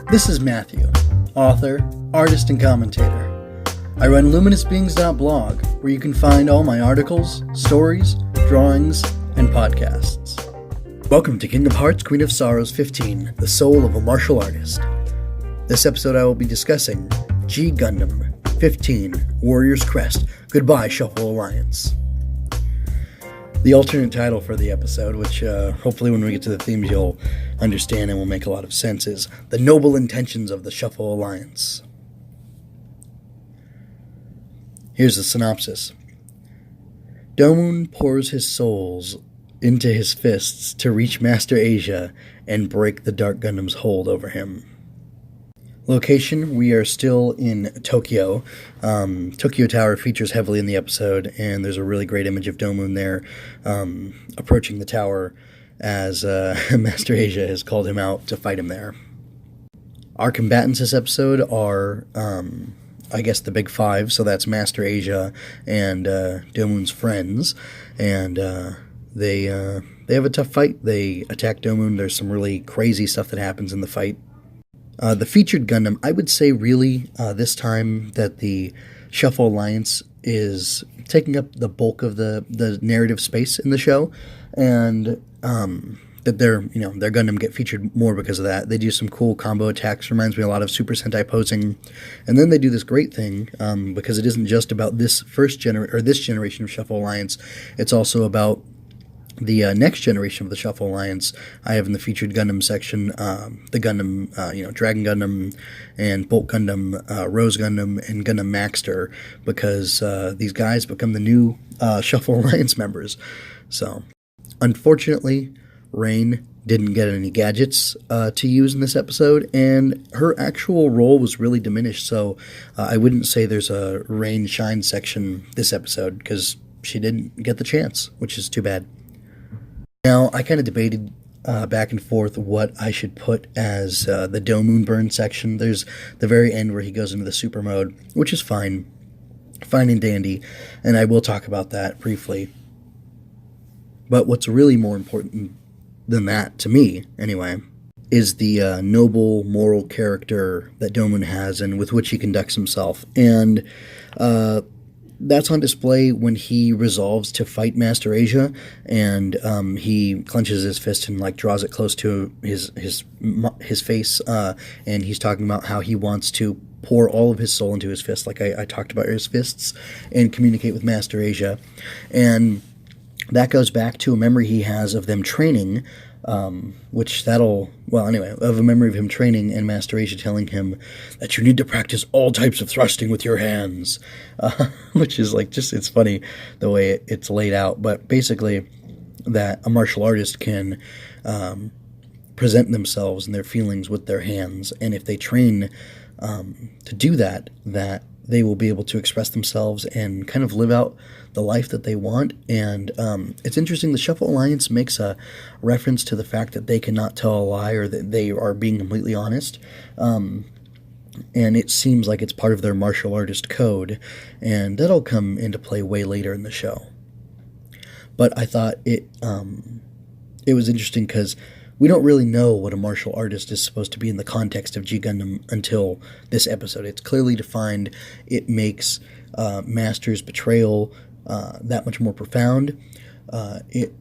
This is Matthew, author, artist, and commentator. I run luminousbeings.blog, where you can find all my articles, stories, drawings, and podcasts. Welcome to Kingdom Hearts Queen of Sorrows 15, The Soul of a Martial Artist. This episode I will be discussing G Gundam 15, Warrior's Crest, Goodbye Shuffle Alliance. The alternate title for the episode, which hopefully when we get to the themes you'll understand and will make a lot of sense, is The Noble Intentions of the Shuffle Alliance. Here's the synopsis. Domon pours his souls into his fists to reach Master Asia and break the Dark Gundam's hold over him. Location, we are still in Tokyo. Tokyo Tower features heavily in the episode, and there's a really great image of Domon there approaching the tower as Master Asia has called him out to fight him there. Our combatants this episode are, I guess, the big five, so that's Master Asia and Domon's friends, and they have a tough fight. They attack Domon. There's some really crazy stuff that happens in the fight. The featured Gundam, I would say really this time that the Shuffle Alliance is taking up the bulk of the narrative space in the show, and that their Gundam get featured more because of that. They do some cool combo attacks, reminds me a lot of Super Sentai posing, and then they do this great thing because it isn't just about this this generation of Shuffle Alliance. It's also about the next generation of the Shuffle Alliance. I have in the featured Gundam section the Gundam, Dragon Gundam and Bolt Gundam, Rose Gundam, and Gundam Maxter, because these guys become the new Shuffle Alliance members. So, unfortunately, Rain didn't get any gadgets to use in this episode, and her actual role was really diminished, so I wouldn't say there's a Rain Shine section this episode, because she didn't get the chance, which is too bad. Now, I kind of debated back and forth what I should put as the Domon Burns section. There's the very end where he goes into the super mode, which is fine and dandy, and I will talk about that briefly. But what's really more important than that, to me anyway, is the noble moral character that Domon has and with which he conducts himself. And that's on display when he resolves to fight Master Asia, and he clenches his fist and draws it close to his face, and he's talking about how he wants to pour all of his soul into his fist, like I talked about his fists, and communicate with Master Asia. And that goes back to a memory he has of them training, of a memory of him training and Master Asia telling him that you need to practice all types of thrusting with your hands, which is it's funny the way it's laid out, but basically that a martial artist can present themselves and their feelings with their hands, and if they train to do that they will be able to express themselves and kind of live out the life that they want. And it's interesting, the Shuffle Alliance makes a reference to the fact that they cannot tell a lie, or that they are being completely honest. And it seems like it's part of their martial artist code, and that'll come into play way later in the show. But I thought it was interesting because we don't really know what a martial artist is supposed to be in the context of G Gundam until this episode. It's clearly defined. It makes Master's betrayal that much more profound. It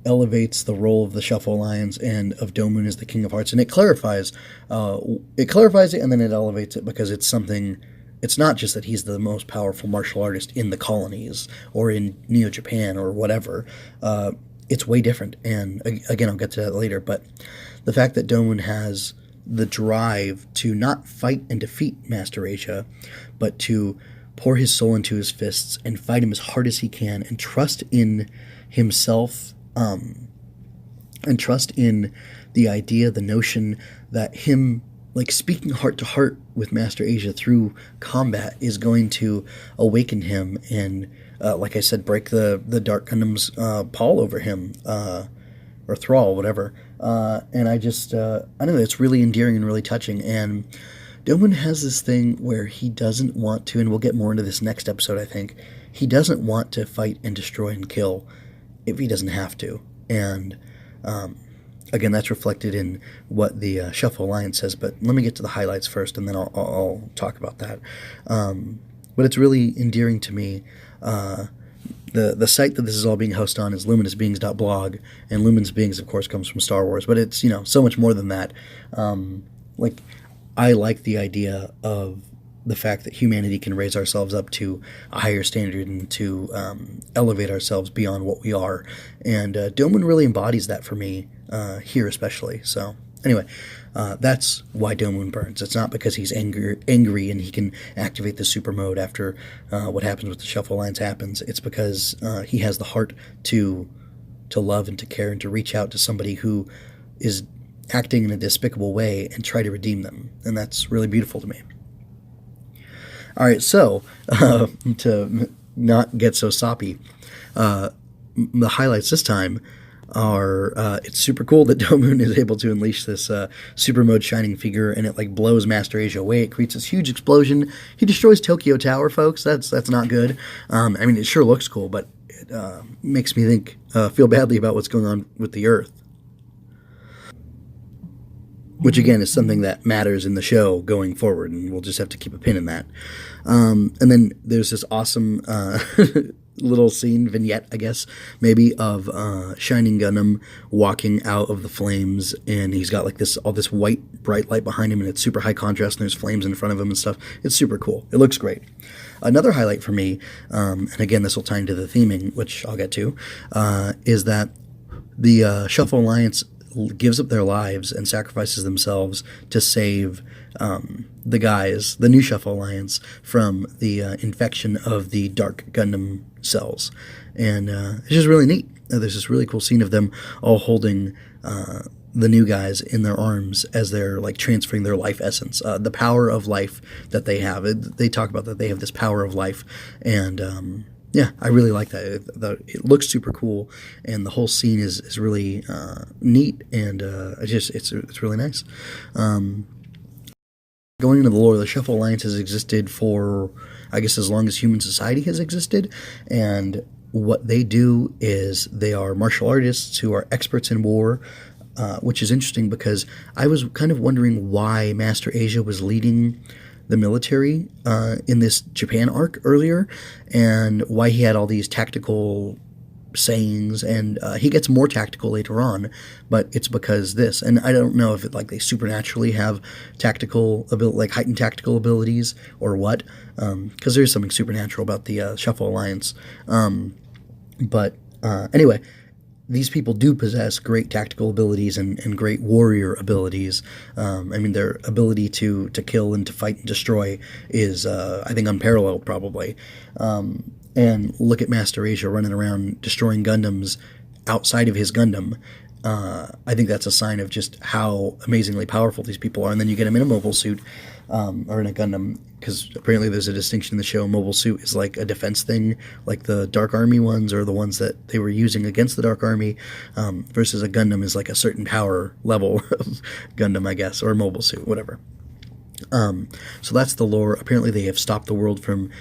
elevates the role of the Shuffle Alliance and of Domon as the King of Hearts, and it clarifies it, and then it elevates it because it's something. It's not just that he's the most powerful martial artist in the colonies or in Neo-Japan or whatever. It's way different, and again, I'll get to that later, but the fact that Domon has the drive to not fight and defeat Master Asia, but to pour his soul into his fists and fight him as hard as he can, and trust in himself, and trust in the idea, the notion that him speaking heart to heart with Master Asia through combat is going to awaken him and like I said, break the Dark Gundam's pall over him, or thrall, whatever. And I don't know, it's really endearing and really touching. And Domon has this thing where he doesn't want to, and we'll get more into this next episode, I think, he doesn't want to fight and destroy and kill if he doesn't have to. And Again, that's reflected in what the Shuffle Alliance says, but let me get to the highlights first, and then I'll talk about that. But it's really endearing to me. The site that this is all being hosted on is luminousbeings.blog, and Luminous Beings, of course, comes from Star Wars, but it's, so much more than that. I like the idea of the fact that humanity can raise ourselves up to a higher standard and to elevate ourselves beyond what we are. And Domon really embodies that for me, here especially. So anyway, that's why Domon burns. It's not because he's angry and he can activate the super mode after what happens with the Shuffle Alliance happens. It's because he has the heart to love and to care and to reach out to somebody who is acting in a despicable way and try to redeem them. And that's really beautiful to me. All right, so to not get so soppy, the highlights this time are it's super cool that Domon is able to unleash this super mode shining figure, and it blows Master Asia away. It creates this huge explosion. He destroys Tokyo Tower, folks. That's not good. It sure looks cool, but it makes me feel badly about what's going on with the Earth. Which, again, is something that matters in the show going forward, and we'll just have to keep a pin in that. And then there's this awesome little scene, vignette, I guess, maybe, of Shining Gundam walking out of the flames, and he's got all this white, bright light behind him, and it's super high contrast, and there's flames in front of him and stuff. It's super cool. It looks great. Another highlight for me, and again, this will tie into the theming, which I'll get to, is that the Shuffle Alliance gives up their lives and sacrifices themselves to save the new Shuffle Alliance, from the infection of the Dark Gundam cells. And it's just really neat. There's this really cool scene of them all holding the new guys in their arms as they're transferring their life essence, the power of life that they have. They talk about that they have this power of life, and yeah, I really like that. It looks super cool, and the whole scene is really neat, and it's really nice. Going into the lore, the Shuffle Alliance has existed for, I guess, as long as human society has existed, and what they do is they are martial artists who are experts in war, which is interesting because I was kind of wondering why Master Asia was leading the military in this Japan arc earlier, and why he had all these tactical sayings, and he gets more tactical later on, but it's because this, and I don't know if they supernaturally have tactical heightened tactical abilities or what, because there's something supernatural about the Shuffle Alliance, but anyway, these people do possess great tactical abilities and great warrior abilities. Their ability to kill and to fight and destroy is, I think, unparalleled, probably. And look at Master Asia running around destroying Gundams outside of his Gundam. I think that's a sign of just how amazingly powerful these people are. And then you get him in a mobile suit, or in a Gundam, because apparently there's a distinction in the show. A mobile suit is like a defense thing, like the Dark Army ones, or the ones that they were using against the Dark Army, versus a Gundam is like a certain power level of Gundam, I guess, or a mobile suit, whatever. So that's the lore. Apparently they have stopped the world from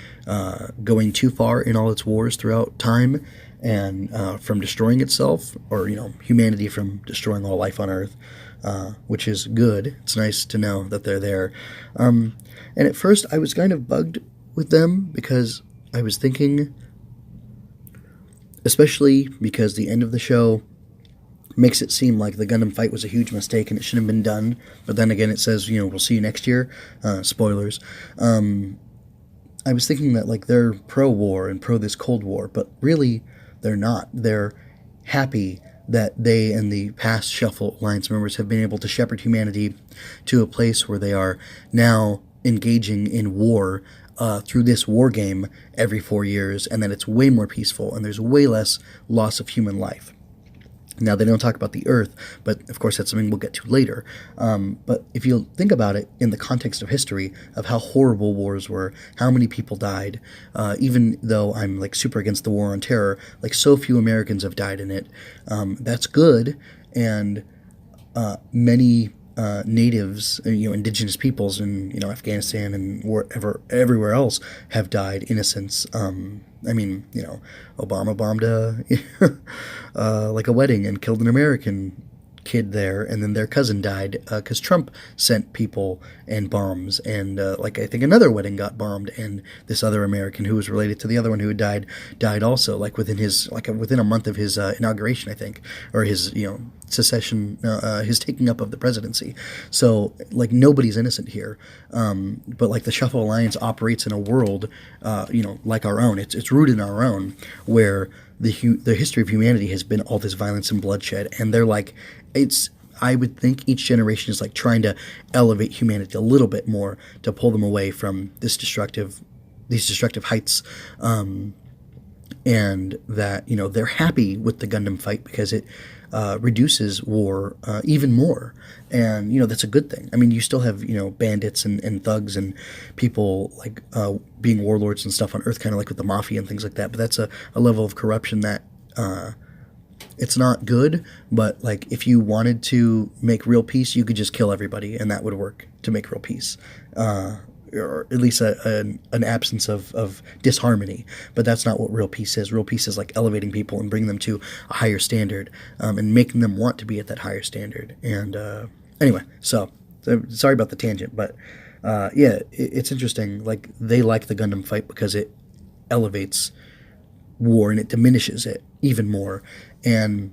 going too far in all its wars throughout time, and from destroying itself, or humanity from destroying all life on Earth, which is good. It's nice to know that they're there. And at first I was kind of bugged with them, because I was thinking, especially because the end of the show makes it seem like the Gundam fight was a huge mistake and it shouldn't have been done. But then again, it says, we'll see you next year. Spoilers. I was thinking that they're pro-war and pro this Cold War, but really they're not. They're happy that they and the past Shuffle Alliance members have been able to shepherd humanity to a place where they are now engaging in war through this war game every 4 years, and that it's way more peaceful and there's way less loss of human life. Now, they don't talk about the Earth, but of course that's something we'll get to later. But if you think about it in the context of history, of how horrible wars were, how many people died, even though I'm super against the war on terror, so few Americans have died in it, that's good, and many natives, indigenous peoples in Afghanistan and everywhere else have died innocents. Obama bombed a wedding and killed an American kid there, and then their cousin died because Trump sent people and bombs, and like I think another wedding got bombed, and this other American who was related to the other one who had died also, like within a month of his inauguration, I think, or his secession, his taking up of the presidency. So like nobody's innocent here, but like the Shuffle Alliance operates in a world, like our own. It's rooted in our own, where the history of humanity has been all this violence and bloodshed, and they're like, I would think each generation is like trying to elevate humanity a little bit more to pull them away from these destructive heights, and that they're happy with the Gundam fight because it reduces war even more, and that's a good thing. I mean, you still have bandits and thugs and people like being warlords and stuff on Earth, kind of like with the mafia and things like that. But that's a level of corruption that it's not good. But like if you wanted to make real peace, you could just kill everybody, and that would work to make real peace. Or at least an absence of disharmony. But that's not what real peace is. Real peace is like elevating people and bringing them to a higher standard, and making them want to be at that higher standard. And anyway, so sorry about the tangent, but it's interesting. Like they like the Gundam fight because it elevates war and it diminishes it even more. And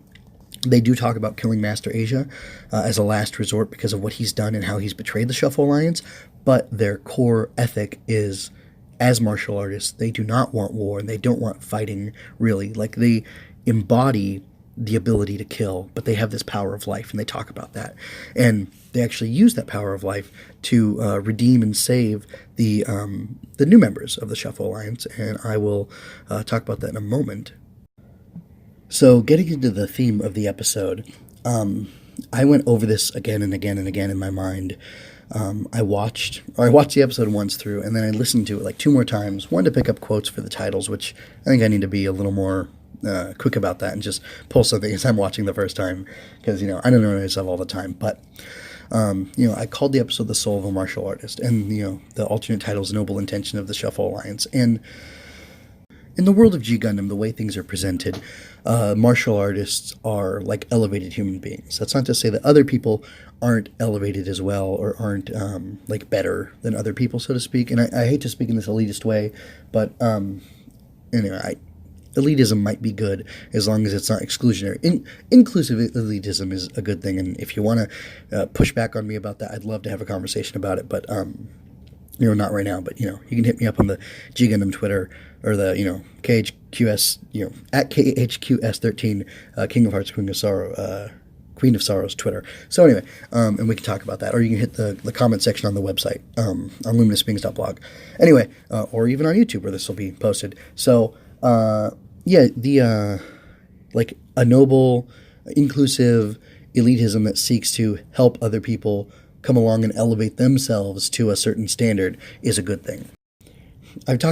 they do talk about killing Master Asia as a last resort because of what he's done and how he's betrayed the Shuffle Alliance. But their core ethic is, as martial artists, they do not want war and they don't want fighting, really. Like, they embody the ability to kill, but they have this power of life, and they talk about that. And they actually use that power of life to redeem and save the new members of the Shuffle Alliance, and I will talk about that in a moment. So, getting into the theme of the episode, I went over this again and again and again in my mind. I watched the episode once through, and then I listened to it like 2 more times. One to pick up quotes for the titles, which I think I need to be a little more quick about that and just pull something as I'm watching the first time, because I don't know myself all the time. But I called the episode "The Soul of a Martial Artist," and the alternate title is "Noble Intention of the Shuffle Alliance." And in the world of G Gundam, the way things are presented, martial artists are like elevated human beings. That's not to say that other people aren't elevated as well, or aren't like better than other people, so to speak. And I hate to speak in this elitist way, but elitism might be good as long as it's not exclusionary. Inclusive elitism is a good thing, and if you want to push back on me about that, I'd love to have a conversation about it. But not right now, but you can hit me up on the G Gundam Twitter, or the KHQS, at KHQS13, King of Hearts, Queen of Sorrows Twitter. So anyway, and we can talk about that, or you can hit the comment section on the website, on luminousbeings.blog. Anyway, or even on YouTube, where this will be posted. So like a noble, inclusive elitism that seeks to help other people come along and elevate themselves to a certain standard is a good thing. I think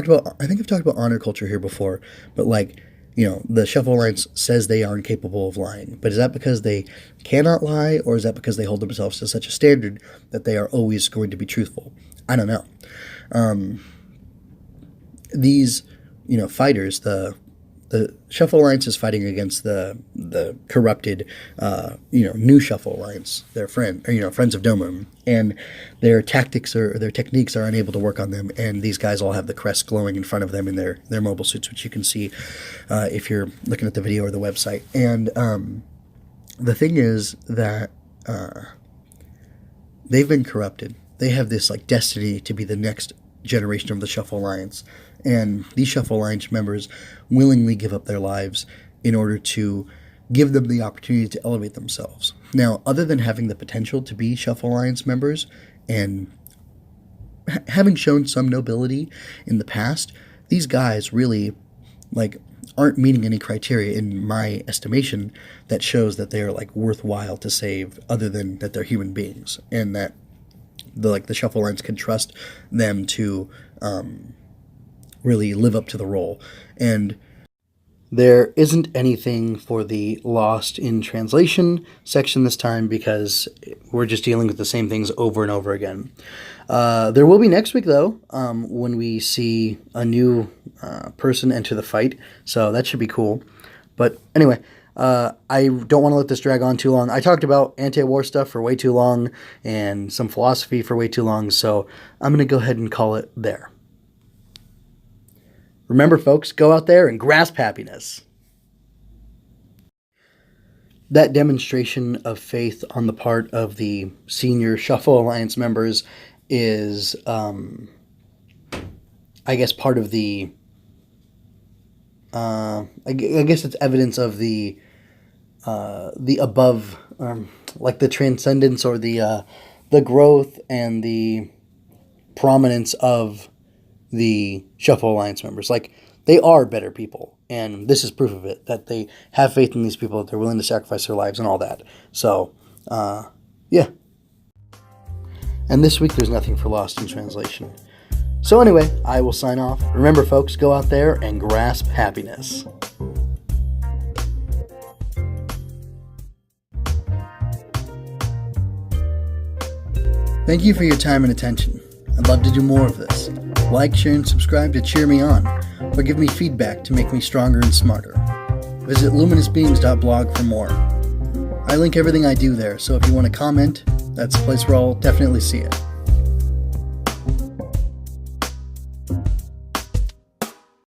I've talked about honor culture here before, but the Shuffle Alliance says they are incapable of lying. But is that because they cannot lie, or is that because they hold themselves to such a standard that they are always going to be truthful? I don't know. These, fighters, the Shuffle Alliance is fighting against the corrupted, new Shuffle Alliance, their friends of Domon, and their techniques are unable to work on them, and these guys all have the crest glowing in front of them in their mobile suits, which you can see if you're looking at the video or the website. And the thing is that they've been corrupted. They have this destiny to be the next generation of the Shuffle Alliance, and these Shuffle Alliance members willingly give up their lives in order to give them the opportunity to elevate themselves. Now, other than having the potential to be Shuffle Alliance members and having shown some nobility in the past, these guys really aren't meeting any criteria in my estimation that shows that they are worthwhile to save, other than that they're human beings, and that the Shuffle Alliance can trust them to really live up to the role. And there isn't anything for the Lost in Translation section this time, because we're just dealing with the same things over and over again. There will be next week, though, when we see a new person enter the fight, so that should be cool. But anyway, I don't want to let this drag on too long. I talked about anti-war stuff for way too long and some philosophy for way too long, so I'm going to go ahead and call it there. Remember, folks, go out there and grasp happiness. That demonstration of faith on the part of the senior Shuffle Alliance members is, I guess, part of the... I guess it's evidence of the above, like the transcendence or the growth and the prominence of the Shuffle Alliance members. Like, they are better people, and this is proof of it, that they have faith in these people, that they're willing to sacrifice their lives and all that. So, yeah. And this week there's nothing for Lost in Translation. So anyway, I will sign off. Remember, folks, go out there and grasp happiness. Thank you for your time and attention. I'd love to do more of this. Like, share, and subscribe to cheer me on, or give me feedback to make me stronger and smarter. Visit luminousbeings.blog for more. I link everything I do there, so if you want to comment, that's the place where I'll definitely see it.